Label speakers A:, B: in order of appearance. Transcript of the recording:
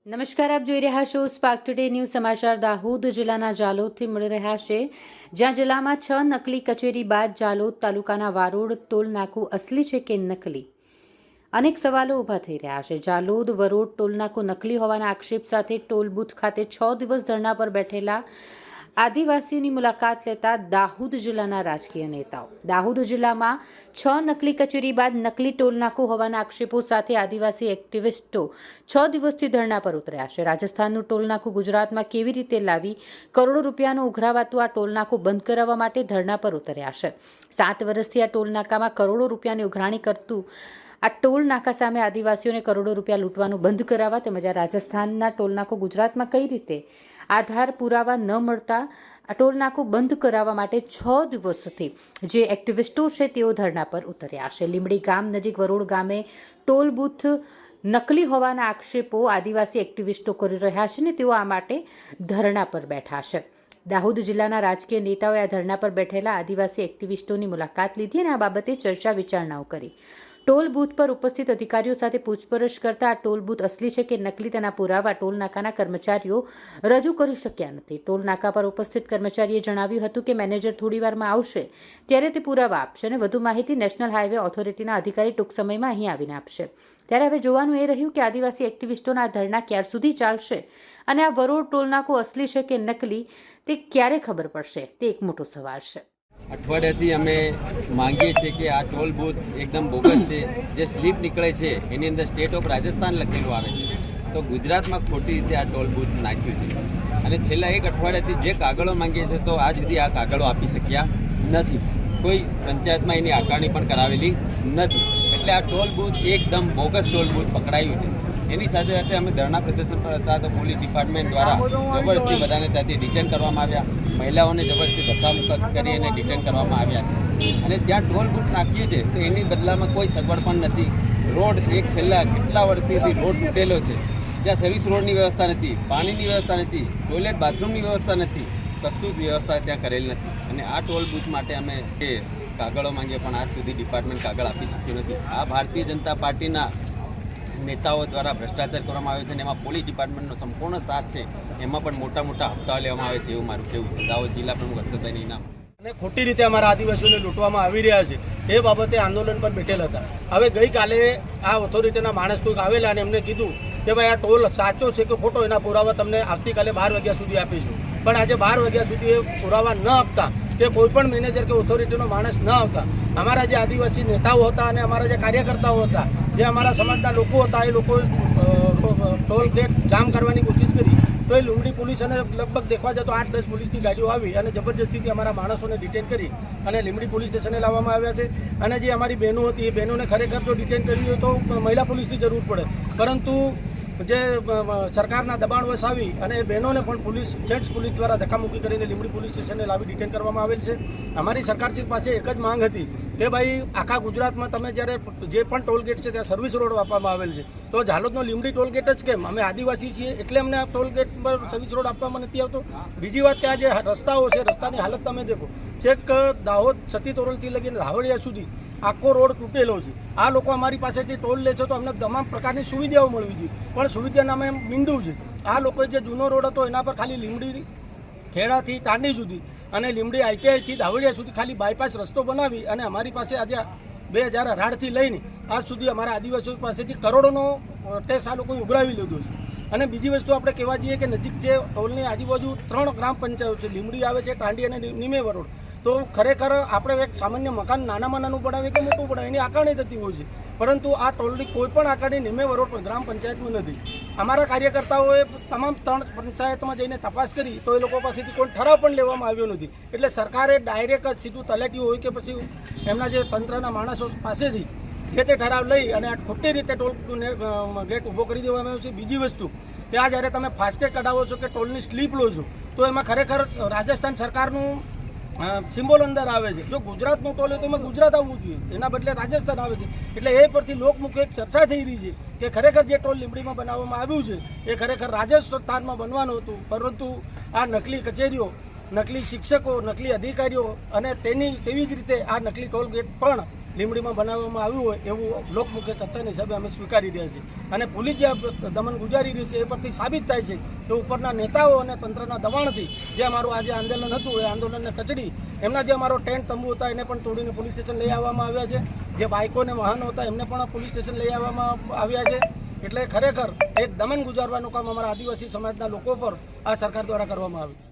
A: નમસ્કાર, આપ જોઈ રહ્યા છો સ્પાર્ક ટુડે ન્યૂઝ સમાચાર. દાહોદ જિલ્લાના જાલોદથી મળી રહ્યા છે, જ્યાં જિલ્લામાં 6 નકલી કચેરી બાદ જાલોદ તાલુકાના વારોડ ટોલ નાકું અસલી છે કે નકલી? અનેક સવાલો ઊભા થઈ રહ્યા છે. જાલોદ વરોડ ટોલનાકું નકલી હોવાના આક્ષેપ સાથે ટોલ બૂથ ખાતે 6 દિવસ ધરણા પર બેઠેલા આદિવાસીની મુલાકાત લેતા દાહોદ જિલ્લાના રાજકીય નેતાઓ. દાહોદ જિલ્લામાં 6 નકલી કચેરી બાદ નકલી ટોલનાકું હોવાના આક્ષેપો સાથે આદિવાસી એક્ટિવિસ્ટો 6 દિવસથી ધરણા પર ઉતર્યા છે. રાજસ્થાનનું ટોલનાકું ગુજરાતમાં કેવી રીતે લાવી કરોડો રૂપિયાનું ઉઘરાવાતું આ ટોલનાકું બંધ કરાવવા માટે ધરણા પર ઉતર્યા છે. 7 વર્ષથી આ ટોલનાકામાં કરોડો રૂપિયાની ઉઘરાણી કરતું આ ટોલ નાકા સામે આદિવાસીઓને કરોડો રૂપિયા લૂંટવાનું બંધ કરાવવા તેમજ આ રાજસ્થાનના ટોલનાકું ગુજરાતમાં કઈ રીતે આધાર પુરાવા ન મળતા આ ટોલનાકું બંધ કરાવવા માટે 6 દિવસથી જે એક્ટિવિસ્ટો છે તેઓ ધરણા પર ઉતર્યા છે. લીંબડી ગામ નજીક વરોડ ગામે ટોલ બૂથ નકલી હોવાના આક્ષેપો આદિવાસી એક્ટિવિસ્ટો કરી રહ્યા છે ને તેઓ આ માટે ધરણા પર બેઠા છે. દાહોદ જિલ્લાના રાજકીય નેતાઓએ આ ધરણા પર બેઠેલા આદિવાસી એક્ટિવિસ્ટોની મુલાકાત લીધી અને આ બાબતે ચર્ચા વિચારણાઓ કરી. ટોલ બૂથ પર ઉપસ્થિત અધિકારીઓ સાથે પૂછપરછ કરતા આ ટોલ બૂથ અસલી છે કે નકલી તેના પુરાવા ટોલ નાકાના કર્મચારીઓ રજૂ કરી શક્યા નથી. ટોલ નાકા પર ઉપસ્થિત કર્મચારીએ જણાવ્યું હતું કે મેનેજર થોડી વારમાં આવશે ત્યારે તે પુરાવા આપશે અને વધુ માહિતી નેશનલ હાઈવે ઓથોરિટીના અધિકારી ટૂંક સમયમાં અહીં આવીને આપશે. ત્યારે હવે જોવાનું એ રહ્યું કે આદિવાસી એક્ટિવિસ્ટોના આ ધરણા ક્યાર સુધી ચાલશે અને આ વરોડ ટોલનાકું અસલી છે કે નકલી તે ક્યારે ખબર પડશે તે એક મોટો સવાલ છે.
B: અઠવાડિયાથી અમે માંગીએ છીએ કે આ ટોલ બૂથ એકદમ બોગસ છે. જે સ્લીપ નીકળે છે એની અંદર સ્ટેટ ઓફ રાજસ્થાન લખેલું આવે છે, તો ગુજરાતમાં ખોટી રીતે આ ટોલ બૂથ નાખ્યું છે. અને છેલ્લા 1 અઠવાડિયાથી જે કાગળો માંગીએ છીએ તો આજ સુધી આ કાગળો આપી શક્યા નથી. કોઈ પંચાયતમાં એની આકારણી પણ કરાવેલી નથી. એટલે આ ટોલ બૂથ એકદમ બોગસ ટોલ બૂથ પકડાયું છે. એની સાથે સાથે અમે ધરણા પ્રદર્શન પર હતા તો પોલીસ ડિપાર્ટમેન્ટ દ્વારા જબરદસ્તી બધાને ત્યાંથી ડિટેન કરવામાં આવ્યા. મહિલાઓને જબરદસ્તી ધક્કામુક્કી કરી અને ડિટેન કરવામાં આવ્યા છે. અને ત્યાં ટોલ બૂથ નાખીએ છીએ તો એની બદલામાં કોઈ સગવડ પણ નથી. રોડ એક છેલ્લા કેટલા વર્ષથી રોડ તૂટેલો છે. ત્યાં સર્વિસ રોડની વ્યવસ્થા નથી, પાણીની વ્યવસ્થા નથી, ટોયલેટ બાથરૂમની વ્યવસ્થા નથી, કશું જ વ્યવસ્થા ત્યાં કરેલ નથી. અને આ ટોલ બૂથ માટે અમે એ કાગળો માંગીએ પણ આજ સુધી ડિપાર્ટમેન્ટ કાગળ આપી શક્યું નથી. આ ભારતીય જનતા પાર્ટીના નેતાઓ દ્વારા ભ્રષ્ટાચાર કરવામાં આવે છે અને એમાં પોલીસ ડિપાર્ટમેન્ટનો સંપૂર્ણ સાથ છે. એમાં પણ મોટા મોટા હપ્તા લેવામાં આવે છે એવું મારું કહેવું છે. દાહોદ જિલ્લા પ્રમુખ હર્ષદભાઈનું ઇનામ.
C: અને ખોટી રીતે અમારા આદિવાસીઓને લૂંટવામાં આવી રહ્યા છે એ બાબતે આંદોલન પર બેઠેલા હતા. હવે ગઈકાલે આ ઓથોરિટીના માણસ કોઈક આવેલા અને એમને કીધું કે ભાઈ આ ટોલ સાચો છે કે ખોટો એના પુરાવા તમને આવતીકાલે 12 વાગ્યા સુધી આપીશું. પણ આજે 12 વાગ્યા સુધી એ પુરાવા ન આપતા કે કોઈ પણ મેનેજર કે ઓથોરિટીનો માણસ ન આવતા અમારા જે આદિવાસી નેતાઓ હતા અને અમારા જે કાર્યકર્તાઓ હતા, જે અમારા સમાજના લોકો હતા, એ લોકો ટોલ ગેટ જામ કરવાની કોશિશ કરી તો એ લીંબડી પોલીસ અને લગભગ દેખવા જતો 8-10 પોલીસની ગાડીઓ આવી અને જબરજસ્તીથી અમારા માણસોને ડિટેન કરી અને લીંબડી પોલીસ સ્ટેશને લાવવામાં આવ્યા છે. અને જે અમારી બહેનો હતી એ બહેનોને ખરેખર જો ડિટેન કરવી હોય તો મહિલા પોલીસની જરૂર પડે, પરંતુ જે સરકારના દબાણ વશ આવી અને એ બહેનોને પણ પોલીસ જેન્ટ્સ પોલીસ દ્વારા ધક્કામુક્કી કરીને લીંબડી પોલીસ સ્ટેશને લાવી ડિટેન કરવામાં આવેલ છે. અમારી સરકારજી પાસે એક જ માંગ હતી કે ભાઈ આખા ગુજરાતમાં તમે જ્યારે જે પણ ટોલગેટ છે ત્યાં સર્વિસ રોડ આપવામાં આવેલ છે, તો જાલોદનો લીંબડી ટોલગેટ જ કેમ? અમે આદિવાસી છીએ એટલે અમને આ ટોલગેટ પર સર્વિસ રોડ આપવામાં નથી આવતો. બીજી વાત, ત્યાં જે રસ્તાઓ છે, રસ્તાની હાલત તમે દેખો, છેક દાહોદ સતી તોરલથી લગીને ધાવડિયા સુધી આખો રોડ તૂટેલો છે. આ લોકો અમારી પાસેથી ટોલ લે છે તો અમને તમામ પ્રકારની સુવિધાઓ મળવી જોઈએ, પણ સુવિધા નામે મીંડું છે. આ લોકોએ જે જૂનો રોડ હતો એના પર ખાલી લીંબડી ખેડાથી તાંડી સુધી અને લીંબડી ITIથી ધાવડિયા સુધી ખાલી બાયપાસ રસ્તો બનાવી અને અમારી પાસે આજે 2018થી લઈને આજ સુધી અમારા આદિવાસીઓ પાસેથી કરોડોનો ટેક્સ આ લોકોએ ઉઘરાવી લીધો છે. અને બીજી વસ્તુ આપણે કહેવા જઈએ કે નજીક જે ટોલની આજુબાજુ 3 ગ્રામ પંચાયત છે, લીંબડી આવે છે, તાંડી અને નિમે વરોડ. તો ખરેખર આપણે એક સામાન્ય મકાન નાનામાં નાનું બનાવીએ કે મોટું બનાવીએ એની આકારણી થતી હોય છે, પરંતુ આ ટોલની કોઈ પણ આકારણી નિમે વરોડ પર ગ્રામ પંચાયતમાં નથી. અમારા કાર્યકર્તાઓએ તમામ 3 પંચાયતમાં જઈને તપાસ કરી તો એ લોકો પાસેથી કોઈ ઠરાવ પણ લેવામાં આવ્યો નથી. એટલે સરકારે ડાયરેક્ટ જ સીધું તલાટી હોય કે પછી એમના જે તંત્રના માણસો પાસેથી જે તે ઠરાવ લઈ અને આ ખોટી રીતે ટોલ ગેટ ઊભો કરી દેવામાં આવ્યો છે. બીજી વસ્તુ, ત્યાં જ્યારે તમે ફાસ્ટેગ કઢાવો છો કે ટોલની સ્લીપ લો છો તો એમાં ખરેખર રાજસ્થાન સરકારનું સિમ્બોલ અંદર આવે છે. જો ગુજરાતનું ટોલ હોય તો એમાં ગુજરાત આવવું જોઈએ, એના બદલે રાજસ્થાન આવે છે. એટલે એ પરથી લોકમુખે એક ચર્ચા થઈ રહી છે કે ખરેખર જે ટોલ લીંબડીમાં બનાવવામાં આવ્યું છે એ ખરેખર રાજસ્થાનમાં બનવાનું હતું, પરંતુ આ નકલી કચેરીઓ, નકલી શિક્ષકો, નકલી અધિકારીઓ અને તેવી જ રીતે આ નકલી ટોલ ગેટ પણ લીંબડીમાં બનાવવામાં આવ્યું હોય એવું લોકમુખે ચર્ચાના હિસાબે અમે સ્વીકારી રહ્યા છીએ અને પોલીસ જે દમન ગુજારી રહી છે એ પરથી સાબિત થાય છે કે ઉપરના નેતાઓ અને તંત્રના દબાણથી જે અમારું આજે આંદોલન હતું એ આંદોલનને કચડી એમના જે અમારો ટેન્ટ તંબુ હતા એને પણ તોડીને પોલીસ સ્ટેશન લઈ આવવામાં આવ્યા છે, જે બાઇકો અને વાહનો હતા એમને પણ પોલીસ સ્ટેશન લઈ આવવામાં આવ્યા છે. એટલે ખરેખર એક દમન ગુજારવાનું કામ અમારા આદિવાસી સમાજના લોકો પર આ સરકાર દ્વારા કરવામાં આવ્યું.